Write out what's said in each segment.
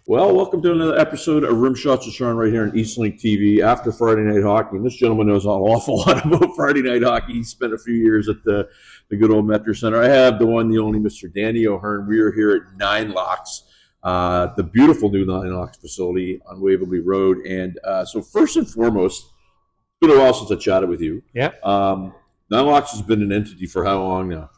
Well, welcome to another episode of Rimshots with Sean right here on Eastlink TV after Friday Night Hockey. And this gentleman knows an awful lot about Friday Night Hockey. He spent a few years at the good old Metro Center. I have the one, the only Mr. Danny O'Hearn. We are here at Nine Locks, the beautiful new Nine Locks facility on Waverly Road. And so first and foremost, it's been a while since I chatted with you. Yeah. Nine Locks has been an entity for how long now?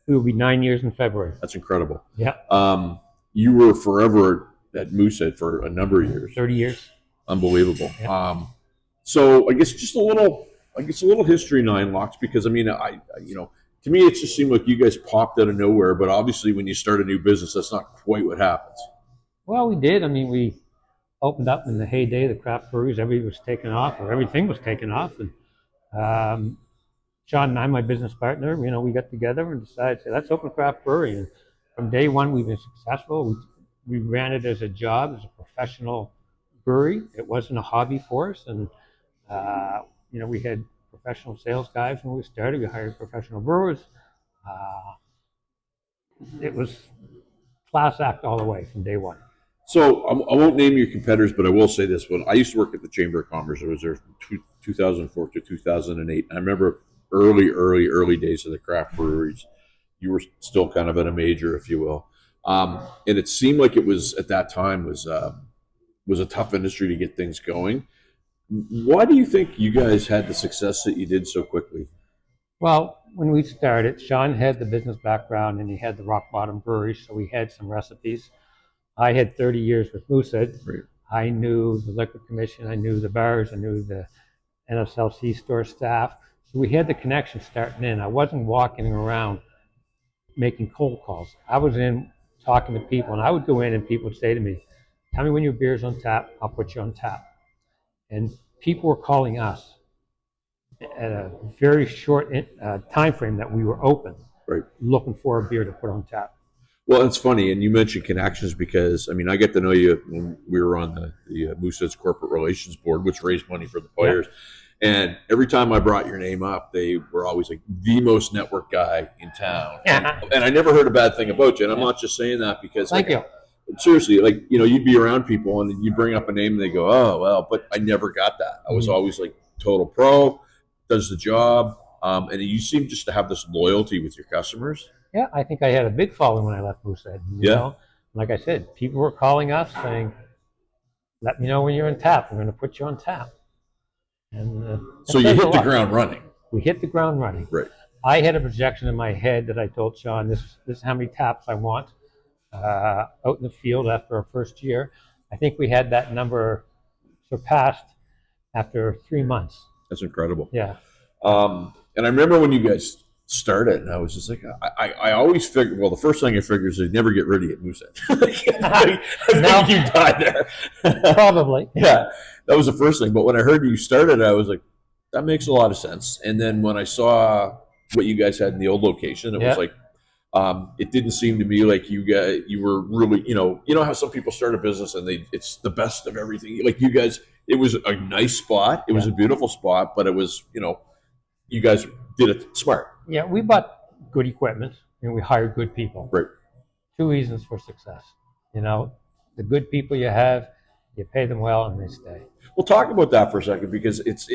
It will be 9 years in February. That's incredible. Yeah. You were forever at Moosehead for a number of years. 30 years. Unbelievable. Yeah. So I guess just a little history, Nine Locks, because I mean, to me, it just seemed like you guys popped out of nowhere. But obviously, when you start a new business, that's not quite what happens. Well, we did. I mean, we opened up in the heyday of the craft breweries. Everything was taken off, and Sean and I, my business partner, we got together and decided, let's open a craft brewery. And from day one, we've been successful. We ran it as a job, as a professional brewery. It wasn't a hobby for us, and we had professional sales guys when we started. We hired professional brewers. It was class act all the way from day one. So I won't name your competitors, but I will say this one. I used to work at the Chamber of Commerce. I was there from 2004 to 2008. I remember early days of the craft breweries. You were still kind of at a major, if you will. And it seemed like it was at that time was a tough industry to get things going. Why do you think you guys had the success that you did so quickly? Well, when we started, Sean had the business background and he had the rock bottom brewery, so we had some recipes. I had 30 years with Moosehead. Right. I knew the liquor commission, I knew the bars, I knew the NSLC store staff. So we had the connection starting in. I wasn't walking around making cold calls. I was in talking to people, and I would go in and people would say to me, tell me when your beer's on tap, I'll put you on tap. And people were calling us at a very short time frame that we were open, right, looking for a beer to put on tap. Well, it's funny, and you mentioned connections because, I mean, I get to know you when we were on the Moosehead's corporate relations board, which raised money for the players. Yeah. And every time I brought your name up, they were always like the most network guy in town. And I never heard a bad thing about you. And I'm not just saying that because Thank you. Seriously, you'd be around people and you bring up a name and they go, oh, well, but I never got that. I was always like total pro, does the job. And you seem just to have this loyalty with your customers. Yeah, I think I had a big following when I left Moosehead. You know? Like I said, people were calling us saying, let me know when you're on tap. We're going to put you on tap. And so you hit the ground running. We hit the ground running. Right. I had a projection in my head that I told Sean, this is how many taps I want out in the field after our first year. I think we had that number surpassed after 3 months. That's incredible. Yeah. And I remember when you guys started, and I was just like, I always figured, well, the first thing I figured is they'd never get rid of you at Moosehead. I think you died there. Probably. Yeah, that was the first thing. But when I heard you started, I was like, that makes a lot of sense. And then when I saw what you guys had in the old location, it was like, it didn't seem to me like you were really, you know how some people start a business and it's the best of everything. Like you guys, it was a nice spot. It was a beautiful spot, but it was, you guys did it smart. Yeah, we bought good equipment and we hired good people. Right. 2 reasons for success. The good people you have, you pay them well and they stay. We'll talk about that for a second because it's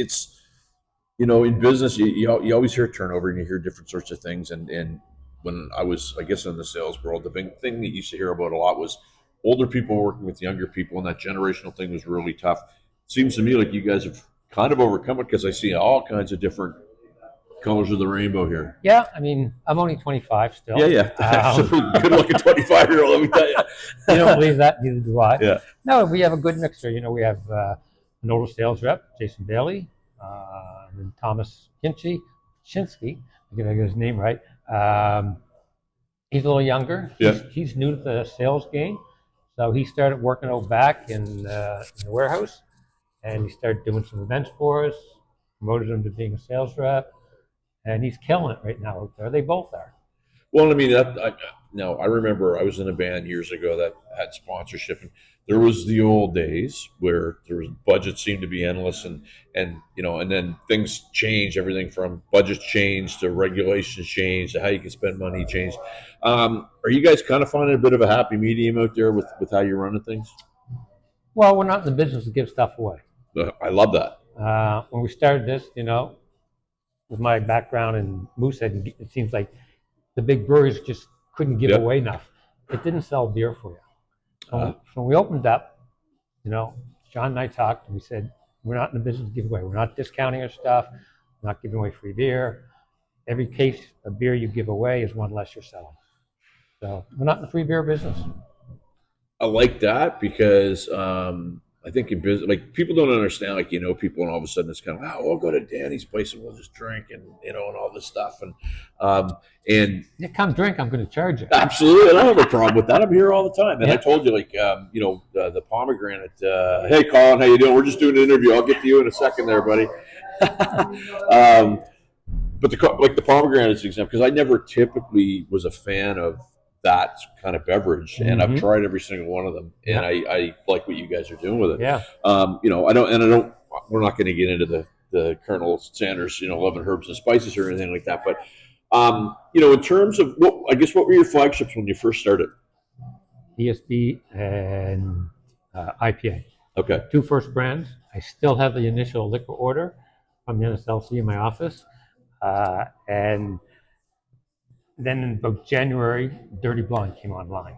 in business, you always hear turnover and you hear different sorts of things. And when I was, I guess, in the sales world, the big thing that you used to hear about a lot was older people working with younger people, and that generational thing was really tough. It seems to me like you guys have kind of overcome it because I see all kinds of different colors of the rainbow here. Yeah, I mean, I'm only 25 still. Yeah. Good looking 25-year-old, let me tell you. You don't believe that? Neither do I. Yeah. No, we have a good mixture. We have an older sales rep, Jason Bailey, and Thomas Chinsky. I get his name right. He's a little younger. Yeah. He's new to the sales game. So he started working out back in the warehouse, and he started doing some events for us, promoted him to being a sales rep. And he's killing it right now out there. They both are. Well, I mean, I remember I was in a band years ago that had sponsorship, and there was the old days where there was budgets seemed to be endless, and then things changed. Everything from budgets changed to regulations changed to how you can spend money changed. Are you guys kind of finding a bit of a happy medium out there with how you're running things? Well, we're not in the business to give stuff away. I love that. When we started this, with my background in Moosehead, it seems like the big breweries just couldn't give Yep. away enough. It didn't sell beer for you. Uh, So when we opened up, John and I talked, and we said, we're not in the business to give away. We're not discounting our stuff. We're not giving away free beer. Every case of beer you give away is one less you're selling. So we're not in the free beer business. I like that because I think in business, like people don't understand, like people, and all of a sudden it's kind of, oh, we'll go to Danny's place and we'll just drink and and all this stuff, and You come drink, I'm going to charge you. absolutely, I don't have a problem with that. I'm here all the time, and I Yeah. told you, like the pomegranate. Hey, Colin, how you doing? We're just doing an interview. I'll get to you in a second, there, buddy. But the pomegranate is an example because I never typically was a fan of that kind of beverage, and I've tried every single one of them, and I like what you guys are doing with it. Yeah. I don't. We're not going to get into the Colonel Sanders, 11 herbs and spices or anything like that. But in terms of what were your flagships when you first started? ESB and IPA. Okay. 2 first brands. I still have the initial liquor order from the NSLC in my office. And then in about January, Dirty Blonde came online.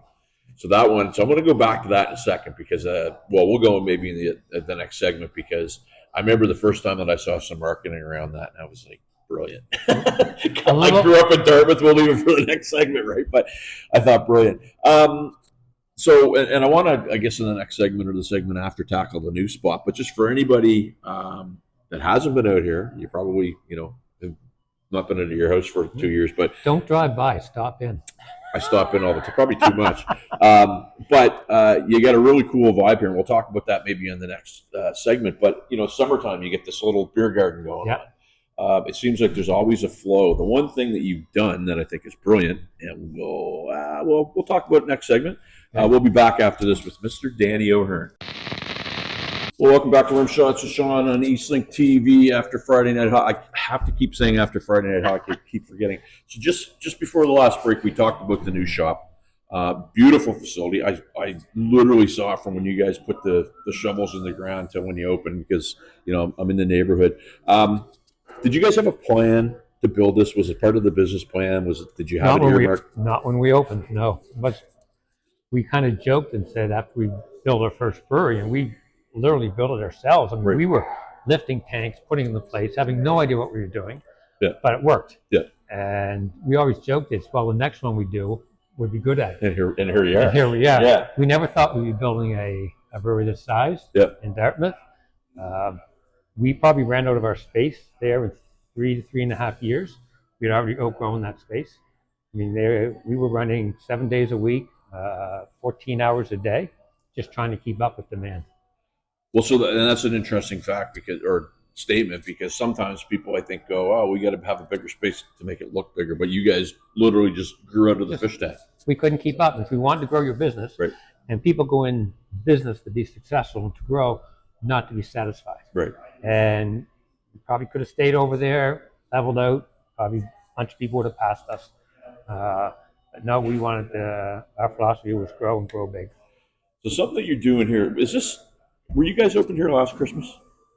So that one. So I'm going to go back to that in a second because, we'll go maybe in the next segment because I remember the first time that I saw some marketing around that, and I was like, brilliant. I grew up in Dartmouth. We'll leave it for the next segment, right? But I thought brilliant. So, and I want to, I guess, in the next segment or the segment after, tackle the new spot. But just for anybody that hasn't been out here, you probably, have not been into your house for 2 years, but don't drive by, stop in. I stop in all the time, probably too much. But you got a really cool vibe here, and we'll talk about that maybe in the next segment. But summertime, you get this little beer garden going on. It seems like there's always a flow. The one thing that you've done that I think is brilliant, and we'll talk about it next segment. We'll be back after this with Mr. Danny O'Hearn. Well, welcome back to Rimshots with Sean on Eastlink TV after Friday Night Hockey. I have to keep saying after Friday Night Hockey. I keep forgetting. So just before the last break, we talked about the new shop. Beautiful facility. I literally saw it from when you guys put the shovels in the ground to when you opened because, I'm in the neighborhood. Did you guys have a plan to build this? Was it part of the business plan? Did you have it earmarked? Not when we opened, no. But we kind of joked and said after we built our first brewery, and we literally built it ourselves. I mean, we were lifting tanks, putting them in place, having no idea what we were doing, but it worked. Yeah. And we always joked it's, well, the next one we do would be good at it. And here you are. And here we are. Yeah. We never thought we'd be building a brewery this size in Dartmouth. We probably ran out of our space there in 3 to 3.5 years. We'd already outgrown that space. I mean, we were running 7 days a week, 14 hours a day, just trying to keep up with demand. Well, and that's an interesting fact statement because sometimes people I think go, oh, we got to have a bigger space to make it look bigger, but you guys literally just grew out of the fish tank. We couldn't keep up. If we wanted to grow your business, and people go in business to be successful and to grow, not to be satisfied. Right. And we probably could have stayed over there, leveled out. Probably a bunch of people would have passed us. But no, we wanted our philosophy was grow and grow big. So something you're doing here were you guys open here last Christmas?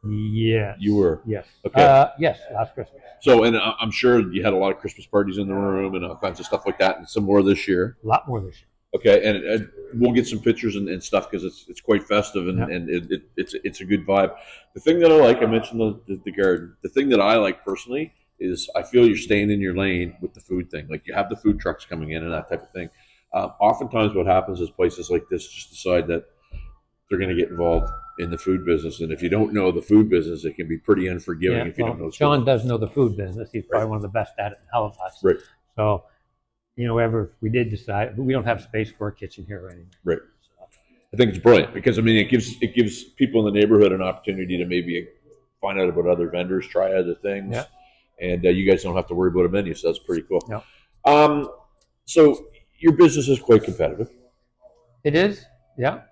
Yes. You were? Yes. Okay. Yes, last Christmas. So, and I'm sure you had a lot of Christmas parties in the room and all kinds of stuff like that, and some more this year. A lot more this year. Okay, and we'll get some pictures and stuff because it's quite festive and it's a good vibe. The thing that I like, I mentioned the garden. The thing that I like personally is I feel you're staying in your lane with the food thing. Like you have the food trucks coming in and that type of thing. Oftentimes, what happens is places like this just decide that they're going to get involved in the food business, and if you don't know the food business, it can be pretty unforgiving if you don't know. Sean does know the food business. He's probably one of the best at it in Halifax. Right. So, if we did decide, but we don't have space for a kitchen here anymore. Right. So. I think it's brilliant because it gives people in the neighborhood an opportunity to maybe find out about other vendors, try other things, and you guys don't have to worry about a menu. So that's pretty cool. Yeah. So your business is quite competitive. It is. Yeah.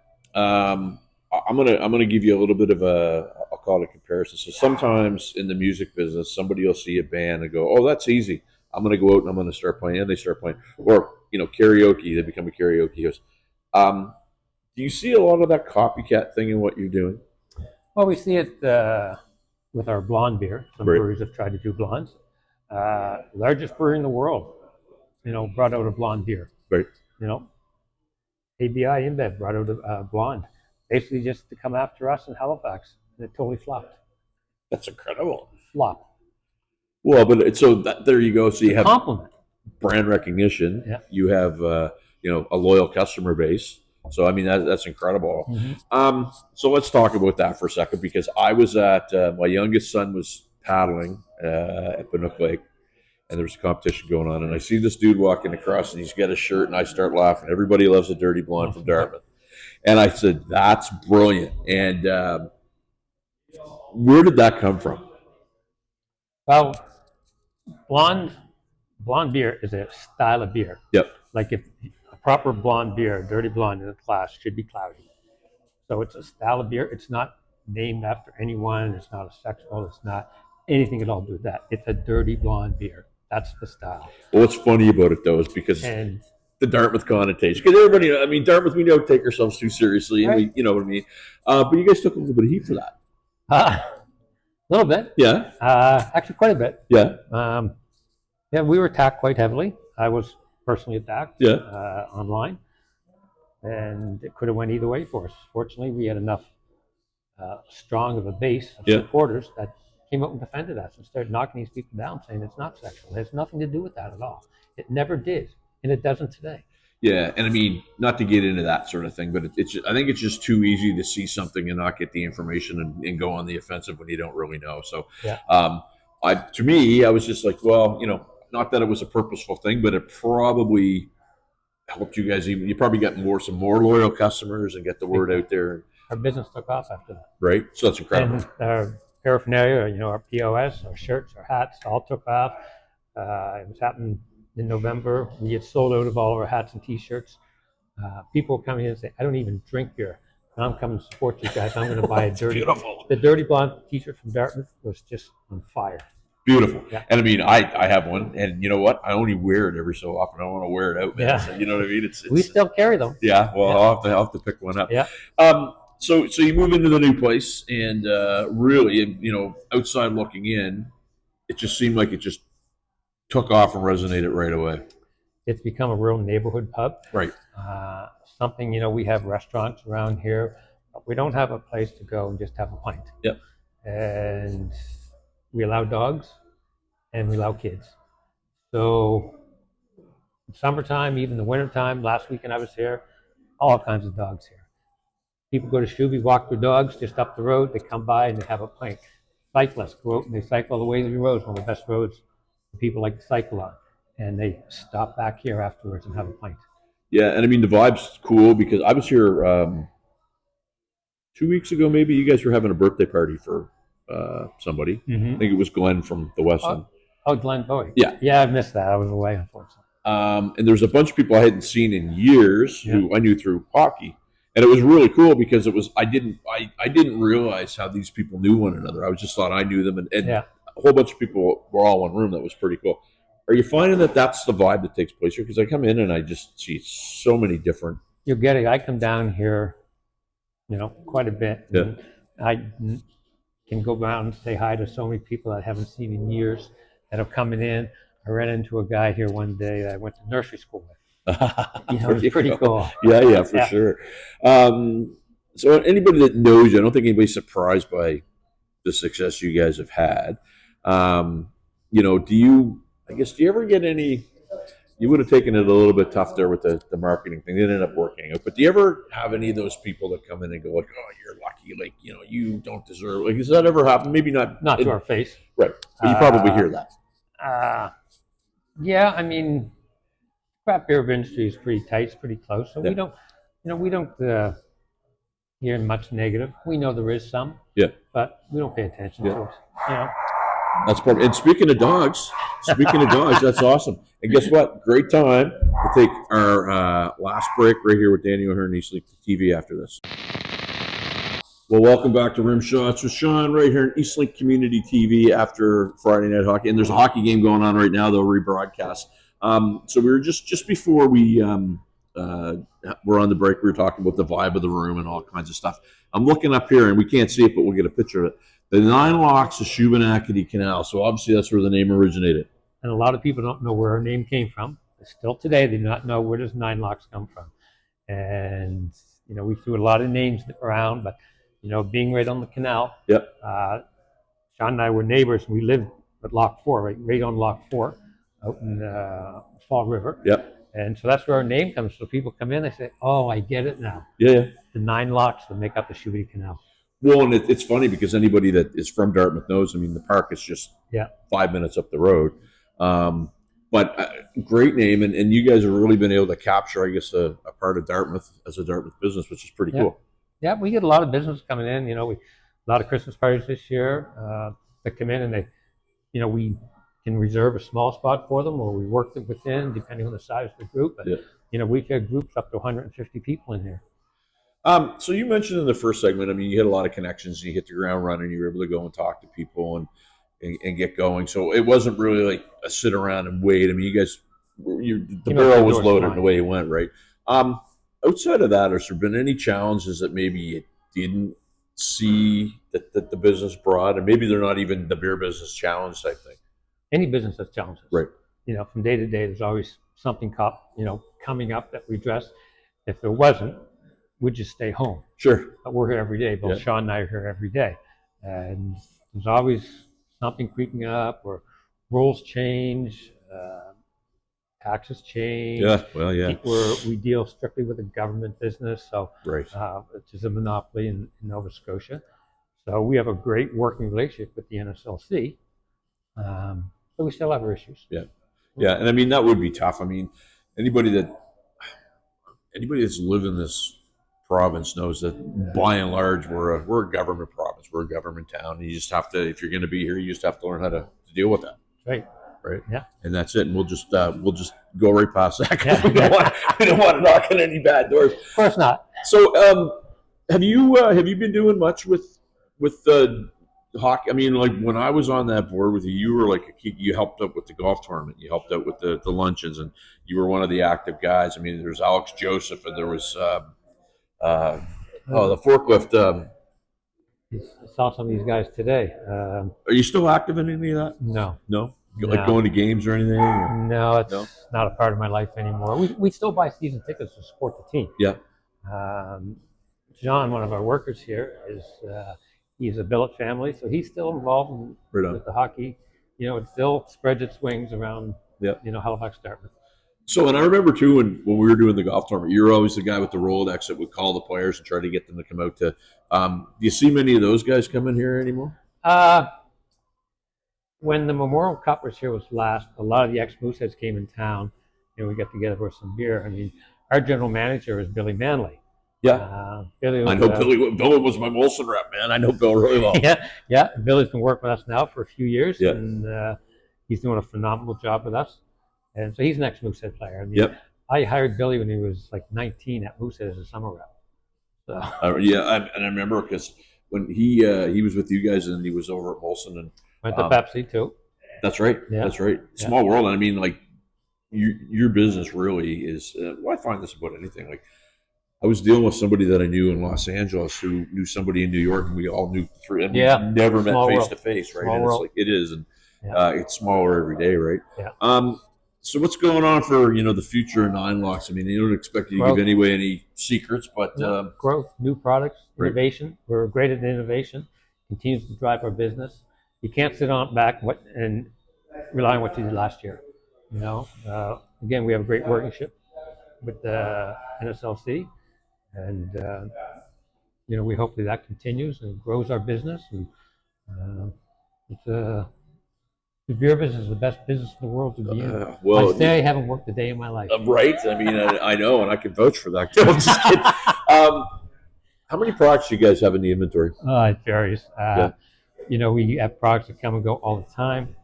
I'm gonna give you a little bit of I'll call it a comparison. So sometimes in the music business, somebody will see a band and go, "Oh, that's easy. I'm gonna go out and I'm gonna start playing," and they start playing. Or karaoke, they become a karaoke host. Do Do you see a lot of that copycat thing in what you're doing? Well, we see it with our blonde beer. Some Right. breweries have tried to do blondes. Largest brewery in the world, brought out a blonde beer. Right. ABI InBev brought out a blonde, basically just to come after us in Halifax, and it totally flopped. That's incredible. Flop. Well, but there you go. So you have Compliment. brand recognition. Yeah. You have a loyal customer base. So I mean that's incredible. Mm-hmm. So let's talk about that for a second, because I was at my youngest son was paddling at Banook Lake, and there was a competition going on, and I see this dude walking across, and he's got a shirt, and I start laughing. Everybody loves a dirty blonde from Dartmouth, and I said, "That's brilliant." And where did that come from? Well, blonde beer is a style of beer. Yep. Like if a proper blonde beer, dirty blonde in a class should be cloudy. So it's a style of beer. It's not named after anyone. It's not a sexual. It's not anything at all to do with that. It's a dirty blonde beer. That's the style. Well, what's funny about it though is because And the Dartmouth connotation. Because everybody, I mean, Dartmouth, we don't take ourselves too seriously, and right. you know what I mean. But you guys took a little bit of heat for that. A little bit. Yeah. Actually, quite a bit. Yeah. Yeah, we were attacked quite heavily. I was personally attacked. Yeah. Online, and it could have went either way for us. Fortunately, we had enough strong of a base of supporters that came up and defended us and started knocking these people down, saying it's not sexual. It has nothing to do with that at all. It never did, and it doesn't today. Yeah, and I mean, not to get into that sort of thing, but I think it's just too easy to see something and not get the information and go on the offensive when you don't really know. So, yeah. To me, I was just like, well, not that it was a purposeful thing, but it probably helped you guys. You probably got some more loyal customers and get the word out there. Our business took off after that. Right, so that's incredible. And our paraphernalia, our POS, our shirts, our hats, all took off. It was happening in November. We had sold out of all of our hats and T-shirts. People were coming in and say, "I don't even drink beer, and I'm coming to support you guys. I'm going to buy a dirty." Beautiful. The dirty blonde T-shirt from Dartmouth was just on fire. Beautiful. Yeah. And I mean, I have one, and you know what? I only wear it every so often. I don't want to wear it out, man. Yeah. So, you know what I mean? It's we still carry them. Yeah. Well, yeah. I'll have to pick one up. Yeah. So you move into the new place, and really, outside looking in, it just seemed like it just took off and resonated right away. It's become a real neighborhood pub. Right. Something, we have restaurants around here, but we don't have a place to go and just have a pint. Yep. And we allow dogs and we allow kids. So summertime, even the wintertime, last weekend I was here, all kinds of dogs here. People go to Shuby, walk their dogs just up the road, they come by and they have a pint. Cyclists go out and they cycle the Waverley Roads, one of the best roads people like to cycle on. And they stop back here afterwards and have a pint. Yeah, and I mean, the vibe's cool because I was here 2 weeks ago, maybe. You guys were having a birthday party for somebody. Mm-hmm. I think it was Glenn from the West End. Oh, Glenn Bowie. Yeah. Yeah, I missed that. I was away, unfortunately. And there's a bunch of people I hadn't seen in years who I knew through hockey. And it was really cool because I didn't realize how these people knew one another. I just thought I knew them, and a whole bunch of people were all in one room. That was pretty cool. Are you finding that that's the vibe that takes place here? Because I come in and I just see so many different. You're getting. I come down here, quite a bit. Yeah. I can go around and say hi to so many people I haven't seen in years that are coming in. I ran into a guy here one day that I went to nursery school with. It was pretty cool. Yeah, for sure. So anybody that knows you, I don't think anybody's surprised by the success you guys have had. Do you ever get any? You would have taken it a little bit tough there with the marketing thing. It ended up working out. But do you ever have any of those people that come in and go like, "Oh, you're lucky. Like, you don't deserve." Like, does that ever happen? Maybe not. Not to our face, right? But you probably hear that. Yeah, I mean, craft beer industry is pretty tight. It's pretty close. So we don't hear much negative. We know there is some. Yeah. But we don't pay attention to it. That's perfect. And speaking of dogs, that's awesome. And guess what? Great time to take our last break right here with Danny O'Hearn, Eastlink TV after this. Well, welcome back to Rimshots with Sean right here in Eastlink Community TV after Friday Night Hockey. And there's a hockey game going on right now, though, rebroadcast. So we were just before we we're on the break. We were talking about the vibe of the room and all kinds of stuff. I'm looking up here, and we can't see it, but we'll get a picture of it. The Nine Locks of Shubenacadie Canal. So obviously that's where the name originated. And a lot of people don't know where our name came from. Still today, they do not know where does Nine Locks come from. And, we threw a lot of names around, but, being right on the canal, Yep. Sean and I were neighbors. We lived at Lock 4, right on Lock 4, out in Fall River. Yep. And so that's where our name comes. So people come in, they say, "Oh, I get it now." Yeah. The 9 locks that make up the Shubenacadie Canal. Well, and it's funny because anybody that is from Dartmouth knows. I mean, the park is just 5 minutes up the road. But great name, and you guys have really been able to capture, I guess, a part of Dartmouth as a Dartmouth business, which is pretty cool. Yeah, we get a lot of business coming in. A lot of Christmas parties this year that come in, and they, we can reserve a small spot for them, or we work them within, depending on the size of the group. But we've had groups up to 150 people in here. So you mentioned in the first segment, I mean, you had a lot of connections, you hit the ground running, you were able to go and talk to people and get going. So it wasn't really like a sit around and wait. I mean, you guys, the barrel was loaded the way it went, right? Outside of that, has there been any challenges that maybe you didn't see that the business brought, and maybe they're not even the beer business challenge type thing? Any business has challenges, right? From day to day, there's always something coming up that we address. If there wasn't, we'd just stay home. Sure. But we're here every day. Both Sean and I are here every day. And there's always something creeping up, or rules change, taxes change. Yeah, well, yeah. We deal strictly with a government business, so right. Which is a monopoly in Nova Scotia. So we have a great working relationship with the NSLC, but we still have our issues. Yeah, yeah, and I mean that would be tough. I mean, anybody that's lived in this province knows that by and large we're a government province, we're a government town, and you just have to, if you're going to be here, you just have to learn how to deal with that. Right. Yeah. And that's it. And we'll just go right past that because we don't want to knock on any bad doors. Of course not. So, have you been doing much with hockey? I mean, like when I was on that board with you, you were like you helped out with the golf tournament, you helped out with the luncheons, and you were one of the active guys. I mean, there was Alex Joseph, and there was the forklift. I saw some of these guys today. Are you still active in any of that? No. Like going to games or anything? Or? No, it's not a part of my life anymore. We still buy season tickets to support the team. Yeah. John, one of our workers here, he's a billet family, so he's still involved with the hockey. It still spreads its wings around, Halifax, Dartmouth. So, and I remember too when we were doing the golf tournament, you were always the guy with the Rolodex that would call the players and try to get them to come out to. Do you see many of those guys come in here anymore? When the Memorial Cup was here last, a lot of the ex-Mooseheads came in town, and we got together for some beer. I mean, our general manager is Billy Manley. Yeah, Billy I know Billy. Bill was my Molson rep, man. I know Bill really well. Yeah. Billy's been working with us now for a few years, and he's doing a phenomenal job with us. And so he's an ex-Moosehead player. I mean, I hired Billy when he was like 19 at Moosehead as a summer rep. So. And I remember because when he was with you guys and he was over at Molson and went to Pepsi too. That's right. Yeah. That's right. Small world. And I mean, like your business really is. I find this about anything. Like I was dealing with somebody that I knew in Los Angeles who knew somebody in New York, and we all knew three. And we never met face to face, right? And it's like it is, and it's smaller every day, right? Yeah. So what's going on for the future of Nine Locks? I mean, you don't expect you to give any secrets, but growth, new products, innovation. We're great at innovation. Continues to drive our business. You can't sit on back and rely on what you did last year. Again, we have a great workmanship with the NSLC, and we hopefully that continues and grows our business. And the beer business is the best business in the world to be in. I say I haven't worked a day in my life. Right? I mean, I know, and I can vouch for that. How many products do you guys have in the inventory? It varies. We have products that come and go all the time.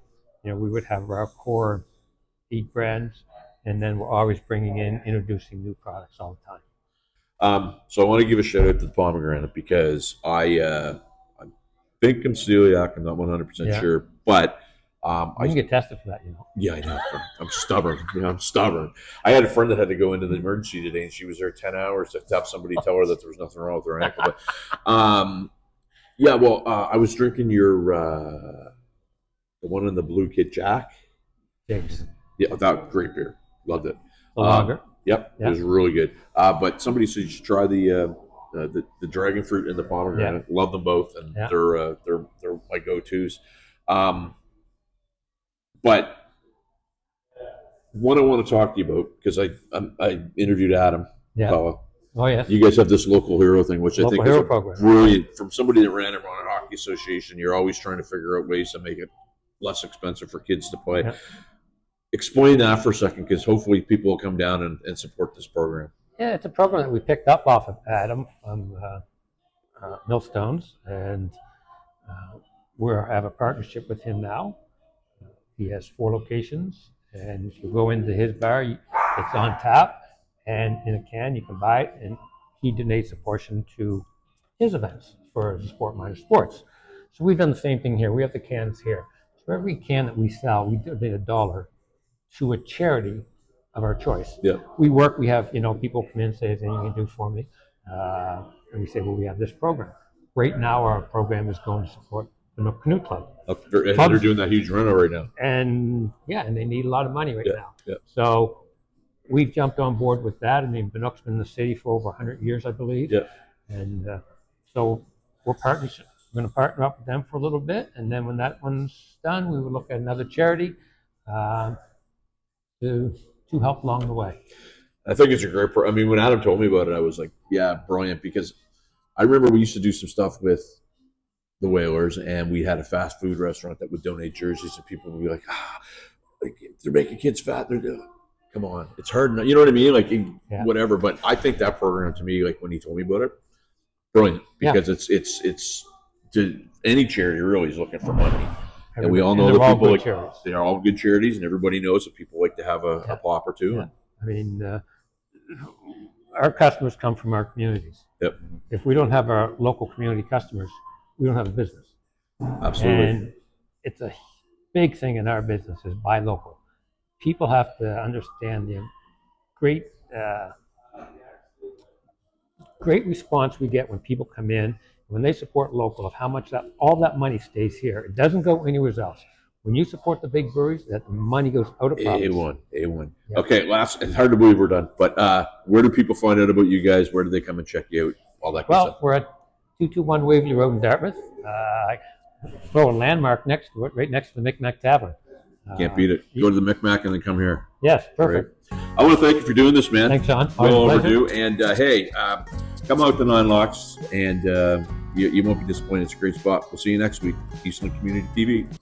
We would have our core 8 brands, and then we're always introducing new products all the time. So I want to give a shout out to the pomegranate because I think I'm celiac. I'm not 100% sure, but You can get tested for that, Yeah, I know. I'm stubborn. I'm stubborn. I had a friend that had to go into the emergency today, and she was there 10 hours to have somebody tell her that there was nothing wrong with her ankle. But yeah, well, I was drinking the one in the Blue Kid Jack. James. Yeah, that great beer. Loved it. The lager. Yep, Yeah. it was really good. But somebody said you should try the dragon fruit and the pomegranate. Love them both, and they're my go-tos. But what I want to talk to you about, because I interviewed Adam Pella. Oh yes. You guys have this local hero thing, which I think is program. brilliant. From somebody that ran a hockey association, you're always trying to figure out ways to make it less expensive for kids to play. Yeah. Explain that for a second, because hopefully people will come down and support this program. Yeah, it's a program that we picked up off of Adam from Millstones, and we have a partnership with him now. He has 4 locations, and if you go into his bar, it's on tap and in a can. You can buy it, and he donates a portion to his events for the Sport-Minded Sports. So we've done the same thing here. We have the cans here. So every can that we sell, we donate $1 to a charity of our choice. Yeah. We have, people come in and say, is there anything you can do for me? And we say, well, we have this program. Right now, our program is going to support the Nook Canoe Club. They're doing that huge reno right now. And they need a lot of money right now. Yeah. So we've jumped on board with that. I mean, Nook's been in the city for over 100 years, I believe. Yeah. And so we're going to partner up with them for a little bit. And then when that one's done, we will look at another charity to help along the way. I think it's a great I mean, when Adam told me about it, I was like, yeah, brilliant, because I remember we used to do some stuff with the Whalers, and we had a fast food restaurant that would donate jerseys, and people would be like, they're making kids fat. They're doing, come on, it's hard enough. You know what I mean? Like, whatever. But I think that program, to me, like when he told me about it, brilliant, because it's to any charity really is looking for money. And we all know that people they are all good charities, and everybody knows that people like to have a plop or two. Yeah. I mean, our customers come from our communities. Yep. If we don't have our local community customers, we don't have a business. Absolutely. And it's a big thing in our business is buy local. People have to understand the great response we get when people come in, when they support local, of how much all that money stays here. It doesn't go anywhere else. When you support the big breweries, that money goes out of province. A1. Yep. Okay, it's hard to believe we're done, but where do people find out about you guys? Where do they come and check you out? All that good stuff. We're at 221 Waverly Road in Dartmouth. Throw a landmark next to it, right next to the Micmac Tavern. Can't beat it. Go to the Micmac and then come here. Yes, perfect. Right. I want to thank you for doing this, man. Thanks, Sean. Well overdue. And hey, come out to Nine Locks, and you won't be disappointed. It's a great spot. We'll see you next week. Eastlink Community TV.